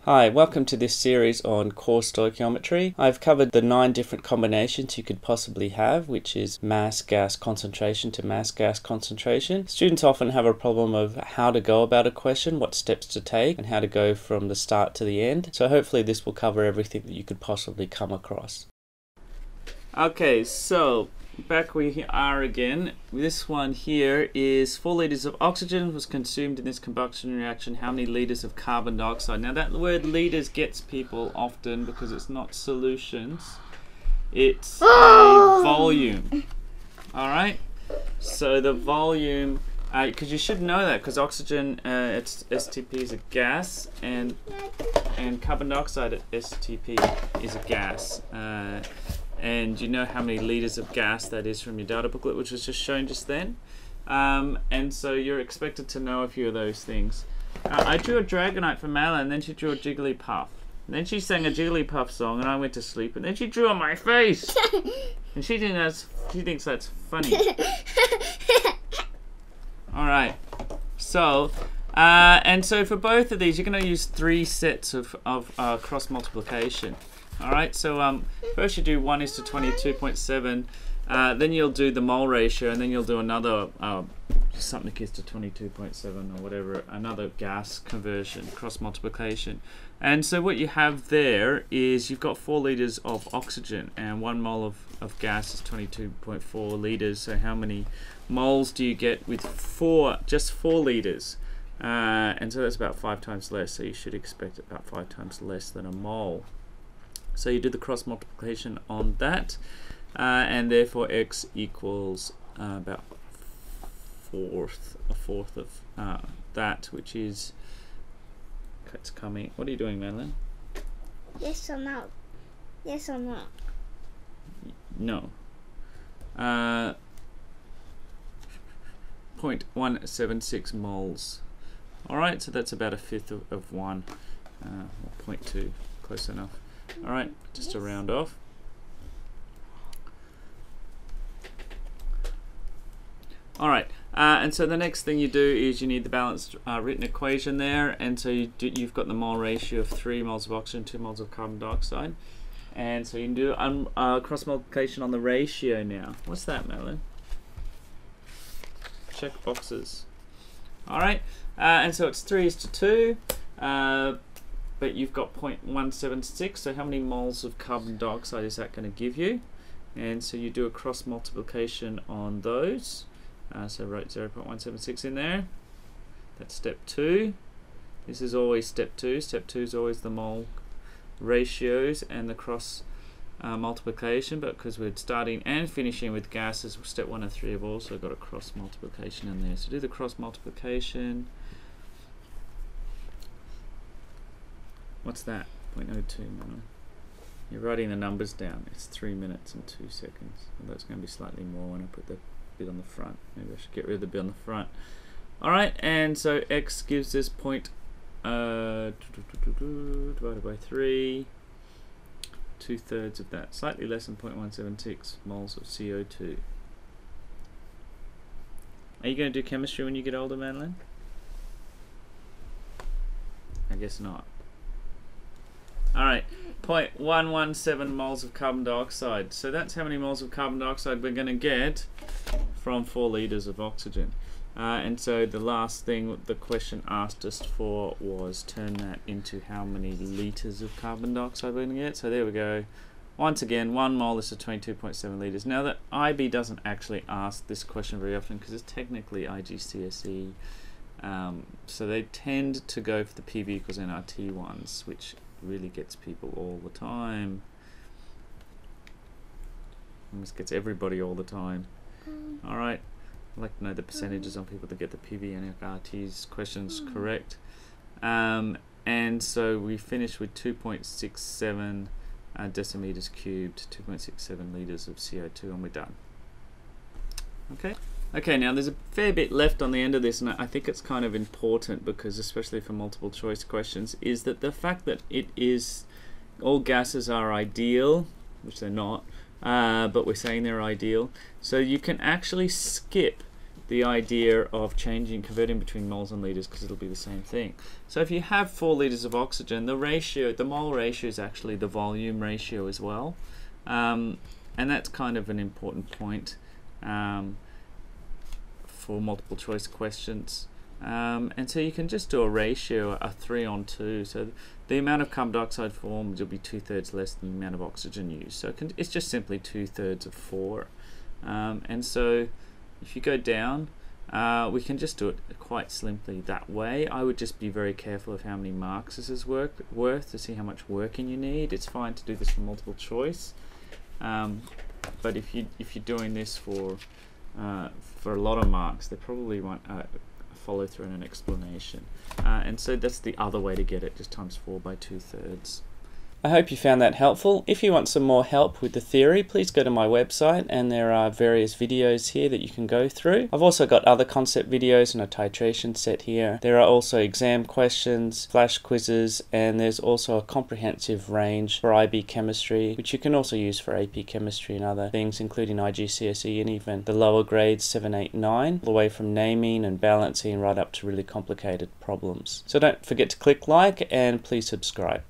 Hi, welcome to this series on core stoichiometry. I've covered the 9 different combinations you could possibly have, which is mass, gas, concentration to mass, gas, concentration. Students often have a problem of how to go about a question, what steps to take, and how to go from the start to the end. So hopefully this will cover everything that you could possibly come across. Okay, so back we are again. This one here is 4 liters of oxygen was consumed in this combustion reaction. How many liters of carbon dioxide? Now that word liters gets people often because it's not solutions, it's a volume. Alright, so the volume, because you should know that, because oxygen, it's STP is a gas, and carbon dioxide at STP is a gas. And you know how many liters of gas that is from your data booklet, which was just shown just then. And so you're expected to know a few of those things. I drew a Dragonite for Mala, and then she drew a Jigglypuff. And then she sang a Jigglypuff song, and I went to sleep. And then she drew on my face, and she thinks that's funny. All right. So, and so for both of these, you're going to use 3 sets of cross multiplication. Alright, so first you do 1:22.7, then you'll do the mole ratio, and then you'll do another something is to 22.7 or whatever, another gas conversion, cross multiplication. And so what you have there is you've got 4 liters of oxygen, and 1 mole of gas is 22.4 liters. So how many moles do you get with just 4 liters? And so that's about 5 times less, so you should expect about 5 times less than a mole. So you do the cross multiplication on that, and therefore x equals about a fourth of that, which is, it's coming. What are you doing, Madeline? Yes or no? Yes or no? No. 0.176 moles. Alright, so that's about a fifth of 1, or 0.2, close enough. Alright, just to round off. Alright, and so the next thing you do is you need the balanced written equation there, and so you've got the mole ratio of 3 moles of oxygen, 2 moles of carbon dioxide. And so you can do cross multiplication on the ratio now. What's that, Madeline? Check boxes. Alright, and so it's 3:2. But you've got 0.176, so how many moles of carbon dioxide is that going to give you? And so you do a cross multiplication on those. So write 0.176 in there. That's step 2. This is always step 2. Step 2 is always the mole ratios and the cross multiplication, but because we're starting and finishing with gases, step 1 and 3 have also got a cross multiplication in there. So do the cross multiplication. What's that? 0.02 minimum. You're writing the numbers down. It's 3 minutes and 2 seconds. Although it's going to be slightly more when I put the bit on the front. Maybe I should get rid of the bit on the front. Alright, and so x gives us divided by 3. 2/3 of that. Slightly less than 0.176 moles of CO2. Are you going to do chemistry when you get older, Madeline? I guess not. Alright, 0.117 moles of carbon dioxide. So that's how many moles of carbon dioxide we're going to get from 4 liters of oxygen. And so the last thing the question asked us for was turn that into how many liters of carbon dioxide we're going to get. So there we go. Once again, 1 mole is 22.7 liters. Now that IB doesn't actually ask this question very often because it's technically IGCSE. So they tend to go for the PV equals nRT ones, which really gets people all the time. Almost gets everybody all the time. Alright, I'd like to know the percentages on people that get the PV and RT's questions correct. And so we finish with 2.67 decimeters cubed, 2.67 liters of CO2, and we're done. Okay, now there's a fair bit left on the end of this, and I think it's kind of important because, especially for multiple choice questions, is that the fact that it is all gases are ideal, which they're not, but we're saying they're ideal, so you can actually skip the idea of converting between moles and liters, because it'll be the same thing. So if you have 4 liters of oxygen, the mole ratio is actually the volume ratio as well. And that's kind of an important point for multiple choice questions. And so you can just do a ratio, a 3:2. So the amount of carbon dioxide formed will be 2/3 less than the amount of oxygen used. So it's just simply 2/3 of 4. And so if you go down, we can just do it quite simply that way. I would just be very careful of how many marks this is worth to see how much working you need. It's fine to do this for multiple choice, but if you're doing this for a lot of marks, they probably won't follow through in an explanation. And so that's the other way to get it, just times 4 by 2/3. I hope you found that helpful. If you want some more help with the theory, please go to my website, and there are various videos here that you can go through. I've also got other concept videos and a titration set here. There are also exam questions, flash quizzes, and there's also a comprehensive range for IB chemistry, which you can also use for AP chemistry and other things, including IGCSE and even the lower grades 7, 8, 9, all the way from naming and balancing right up to really complicated problems. So don't forget to click like, and please subscribe.